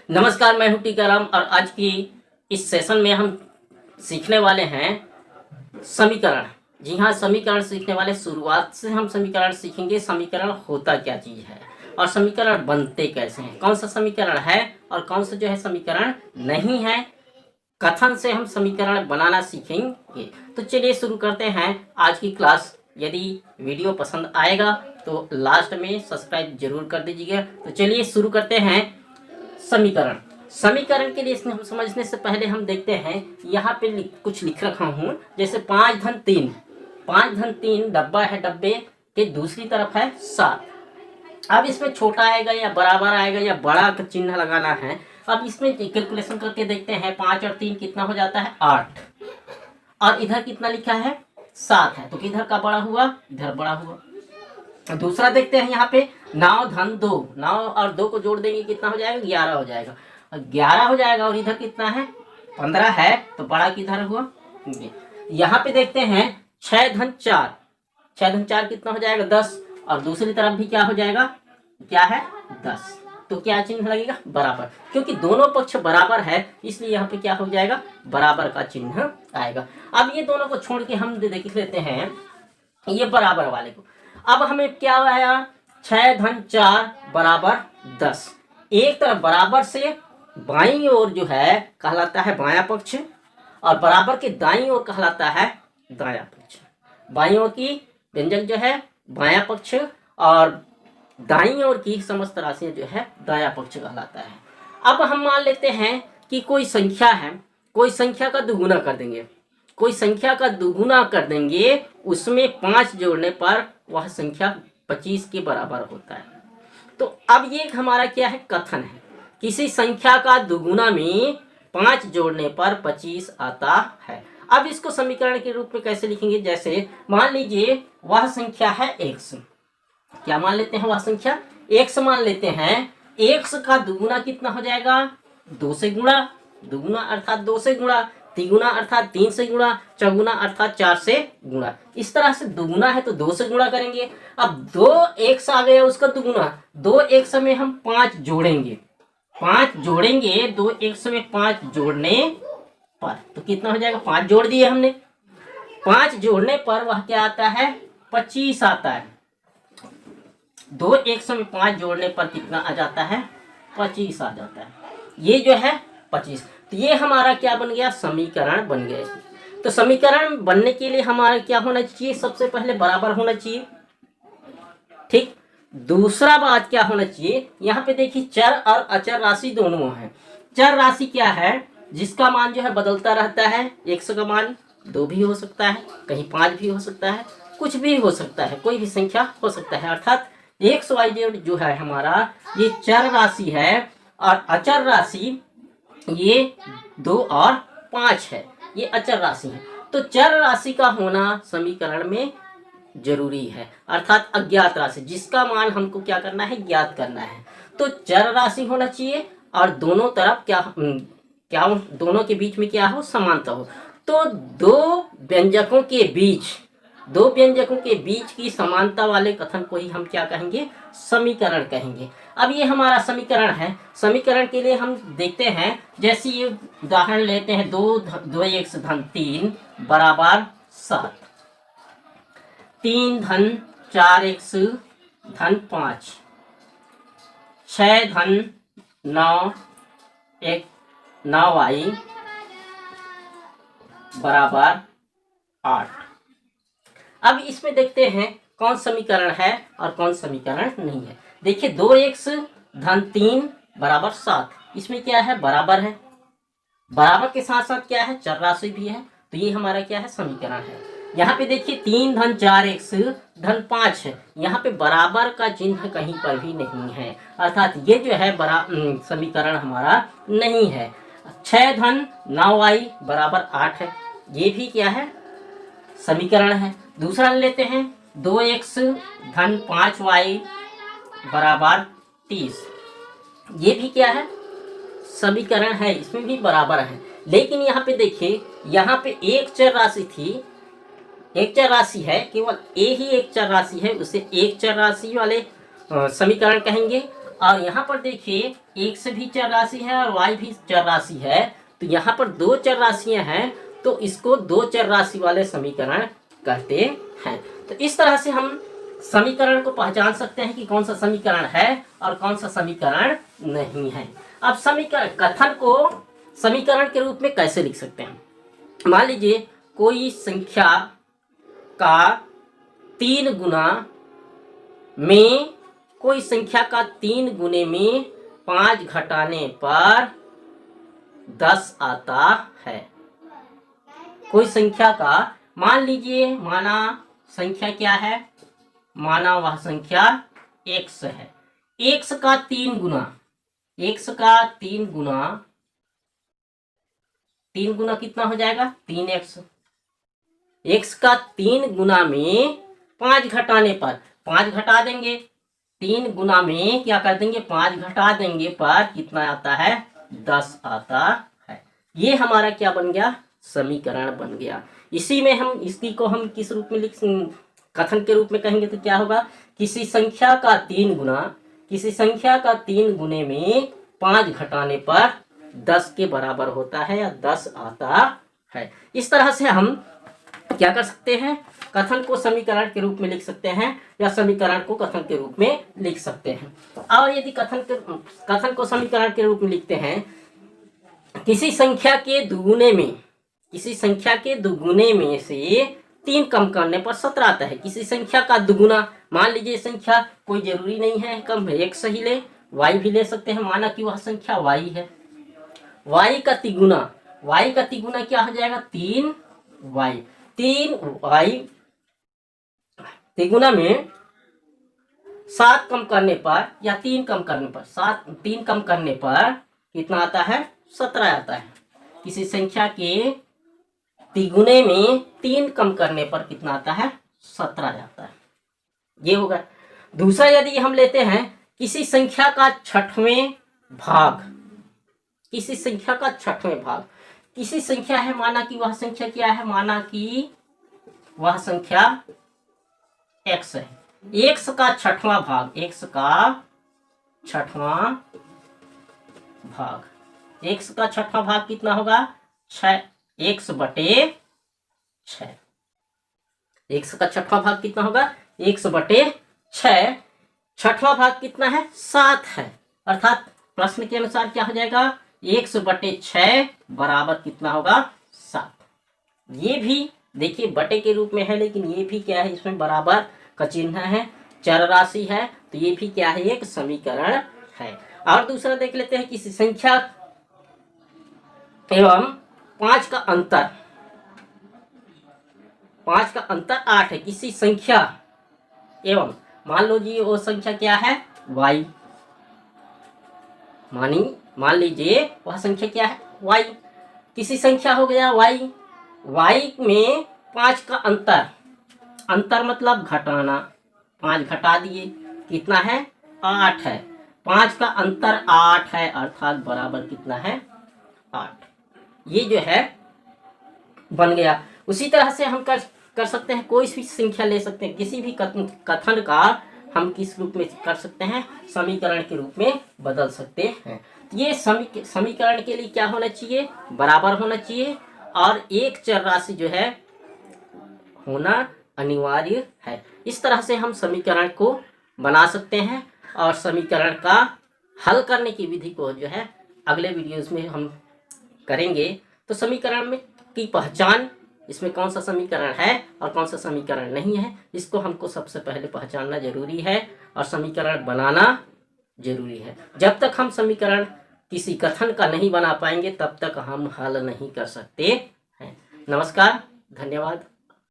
नमस्कार, मैं हूं टीकाराम और आज की इस सेशन में हम सीखने वाले हैं समीकरण। जी हाँ, समीकरण सीखने वाले। शुरुआत से हम समीकरण सीखेंगे। समीकरण होता क्या चीज़ है और समीकरण बनते कैसे हैं, कौन सा समीकरण है और कौन सा जो है समीकरण नहीं है। कथन से हम समीकरण बनाना सीखेंगे। तो चलिए शुरू करते हैं आज की क्लास। यदि वीडियो पसंद आएगा तो लास्ट में सब्सक्राइब जरूर कर दीजिएगा। तो चलिए शुरू करते हैं। समीकरण समीकरण के लिए इसमें हम समझने से पहले हम देखते हैं यहाँ पे कुछ लिख रखा हूँ। जैसे 5 धन 3, 5 धन 3 डब्बा है, डब्बे के दूसरी तरफ है 7। अब इसमें छोटा आएगा या बराबर आएगा या बड़ा का चिन्ह लगाना है। अब इसमें कैलकुलेशन करके देखते हैं। 5 और 3 कितना हो जाता है, 8। और इधर कितना लिखा है, 7 है, तो किधर का बड़ा हुआ, इधर बड़ा हुआ। दूसरा देखते हैं यहाँ पे 9 धन 2, 9 और 2 को जोड़ देंगे कितना हो जाएगा, 11 हो जाएगा। 11 हो जाएगा और इधर कितना है, 15 है, तो बड़ा किधर हुआ। यहाँ पे देखते हैं 6 धन 4, 6 धन 4 कितना हो जाएगा, 10। और दूसरी तरफ भी क्या हो जाएगा, क्या है, 10। तो क्या चिन्ह लगेगा, बराबर, क्योंकि दोनों पक्ष बराबर है इसलिए यहाँ पे क्या हो जाएगा, बराबर का चिन्ह आएगा। अब ये दोनों को छोड़ के हम देख लेते हैं ये बराबर वाले को। अब हमें क्या आया, 6 धन 4 बराबर 10। एक तरफ बराबर से बाईं ओर जो है कहलाता है बायां पक्ष और बराबर के दाईं ओर कहलाता है दायां पक्ष। बाईं ओर की व्यंजक जो है बायां पक्ष और दाईं ओर की समस्त राशियां जो है दायां पक्ष कहलाता है। अब हम मान लेते हैं कि कोई संख्या है, कोई संख्या का दुगुना कर देंगे, कोई संख्या का दुगुना कर देंगे, उसमें 5 जोड़ने पर वह संख्या 25 के बराबर होता है। तो अब ये हमारा क्या है, कथन है। किसी संख्या का दुगुना में 5 जोड़ने पर 25 आता है। अब इसको समीकरण के रूप में कैसे लिखेंगे, जैसे मान लीजिए वह संख्या है x। क्या मान लेते हैं, वह संख्या x मान लेते हैं। x का दुगुना कितना हो जाएगा, 2 से गुणा, दुगुना अर्थात 2 से गुणा, तिगुना अर्थात 3 से गुणा, चौगुना अर्थात 4 से गुणा। इस तरह से दुगुना है तो 2 से गुणा करेंगे। अब 2x आ गया उसका दुगुना, 2x में हम 5 जोड़ेंगे, 5 जोड़ेंगे, 2x में 5 जोड़ने पर तो कितना हो जाएगा, 5 जोड़ दिए हमने। 5 जोड़ने पर वह क्या आता है, 25 आता है। 2x में 5 जोड़ने पर कितना आ जाता है, 25 आ जाता है। ये जो है 25। तो ये हमारा क्या बन गया, समीकरण बन गए। तो समीकरण बनने के लिए हमारा क्या होना चाहिए, सबसे पहले बराबर होना चाहिए, ठीक। दूसरा बात क्या होना चाहिए, यहाँ पे देखिए चर और अचर राशि दोनों है। चर राशि क्या है, जिसका मान जो है बदलता रहता है। x का मान 2 भी हो सकता है, कहीं 5 भी हो सकता है, कुछ भी हो सकता है, कोई भी संख्या हो सकता है। अर्थात XYZ जो है हमारा ये चर राशि है और अचर राशि ये 2 और 5 है, ये अचर राशि है। तो चर राशि का होना समीकरण में जरूरी है, अर्थात अज्ञात राशि जिसका मान हमको क्या करना है, ज्ञात करना है। तो चर राशि होना चाहिए और दोनों तरफ क्या दोनों के बीच में क्या हो, समानता हो। तो दो व्यंजकों के बीच की समानता वाले कथन को ही हम क्या कहेंगे, समीकरण कहेंगे। अब ये हमारा समीकरण है। समीकरण के लिए हम देखते हैं, जैसे ये उदाहरण लेते हैं, 2x धन 3 बराबर 7, 3 धन 4x धन 5, 6 धन 9y बराबर 8। अब इसमें देखते हैं कौन समीकरण है और कौन समीकरण नहीं है। देखिए 2x धन 3 बराबर 7, इसमें क्या है, बराबर है, बराबर के साथ साथ क्या है, चर राशि भी है। तो ये हमारा क्या है, समीकरण है। यहाँ पे देखिए 3 धन 4x धन 5 है, यहाँ पे बराबर का चिन्ह कहीं पर भी नहीं है, अर्थात ये जो है समीकरण हमारा नहीं है। 6 धन 9y बराबर 8 है, ये भी क्या है, समीकरण है। दूसरा लेते हैं 2x धन 5y बराबर 30, ये भी क्या है, समीकरण है, इसमें भी बराबर है। लेकिन यहाँ पे देखिए, यहाँ पे एक चर राशि थी, एक चर राशि है, केवल ए ही एक चर राशि है, उसे एक चर राशि वाले समीकरण कहेंगे। और यहाँ पर देखिए x भी चर राशि है और y भी चर राशि है, तो यहाँ पर दो चर राशियां हैं, तो इसको दो चर राशि वाले समीकरण कहते हैं। तो इस तरह से हम समीकरण को पहचान सकते हैं कि कौन सा समीकरण है और कौन सा समीकरण नहीं है। अब समीकरण कथन को समीकरण के रूप में कैसे लिख सकते हैं? मान लीजिए कोई संख्या का 3 गुना में, कोई संख्या का 3 गुने में 5 घटाने पर 10 आता है। कोई संख्या का, मान लीजिए माना संख्या क्या है, माना वह संख्या x है। x का 3 गुना, x का 3 गुना, 3 गुना कितना हो जाएगा 3x। x का 3 गुना में 5 घटाने पर, 5 घटा देंगे, 3 गुना में क्या कर देंगे 5 घटा देंगे पर कितना आता है 10 आता है। ये हमारा क्या बन गया, समीकरण बन गया। इसी में हम इसी को हम किस रूप में लिख, कथन के रूप में कहेंगे तो क्या होगा, किसी संख्या का 3 गुना, किसी संख्या का 3 गुने में 5 घटाने पर 10 के बराबर होता है या 10 आता है। इस तरह से हम क्या कर सकते हैं, कथन को समीकरण के रूप में लिख सकते हैं या समीकरण को कथन के रूप में लिख सकते हैं। और यदि कथन को समीकरण के रूप में लिखते हैं, किसी संख्या के दुगुने में, किसी संख्या के दुगुने में से 3 कम करने पर 17 आता है। किसी संख्या का दुगुना, मान लीजिए संख्या कोई जरूरी नहीं है कम है, x ही ले, y भी ले सकते हैं, माना कि वह संख्या y है। y का तिगुना, y का तिगुना क्या हो जाएगा 3y। 3y तिगुना में 7 कम करने पर या 3 कम करने पर, 3 कम करने पर कितना आता है 17 आता है। किसी संख्या के तिगुने में 3 कम करने पर कितना आता है 17 आता है। ये होगा। दूसरा यदि हम लेते हैं किसी संख्या का 6वां भाग, किसी संख्या का 6वां भाग, किसी संख्या है, माना कि वह संख्या क्या है, माना कि वह संख्या x है। x का 6वां भाग, x का 6वां भाग, x का 6वां भाग कितना होगा 6, x बटे 6। x का 6वां भाग कितना होगा x बटे 6। 6वां भाग कितना है 7 है, अर्थात प्रश्न के अनुसार क्या हो जाएगा x बटे 6 बराबर कितना होगा 7। ये भी देखिए बटे के रूप में है, लेकिन ये भी क्या है, इसमें बराबर का चिन्ह है, चर राशि है, तो ये भी क्या है एक समीकरण है। और दूसरा देख लेते हैं, किसी संख्या एवं 5 का अंतर, 5 का अंतर 8 है। किसी संख्या एवं, मान लो जी वो संख्या क्या है y, मान लीजिए वह संख्या क्या है y। किसी संख्या हो गया y, y में 5 का अंतर, अंतर मतलब घटाना, 5 घटा दिए कितना है 8 है। 5 का अंतर 8 है, अर्थात बराबर कितना है 8। ये जो है बन गया। उसी तरह से हम कर सकते हैं, कोई भी संख्या ले सकते हैं, किसी भी कथन का हम किस रूप में कर सकते हैं, समीकरण के रूप में बदल सकते हैं। ये समीकरण के लिए क्या होना चाहिए, बराबर होना चाहिए, और एक चर राशि जो है होना अनिवार्य है। इस तरह से हम समीकरण को बना सकते हैं, और समीकरण का हल करने की विधि को जो है अगले वीडियोस में हम करेंगे। तो समीकरण में की पहचान, इसमें कौन सा समीकरण है और कौन सा समीकरण नहीं है, इसको हमको सबसे पहले पहचानना जरूरी है, और समीकरण बनाना जरूरी है। जब तक हम समीकरण किसी कथन का नहीं बना पाएंगे तब तक हम हल नहीं कर सकते हैं। नमस्कार, धन्यवाद।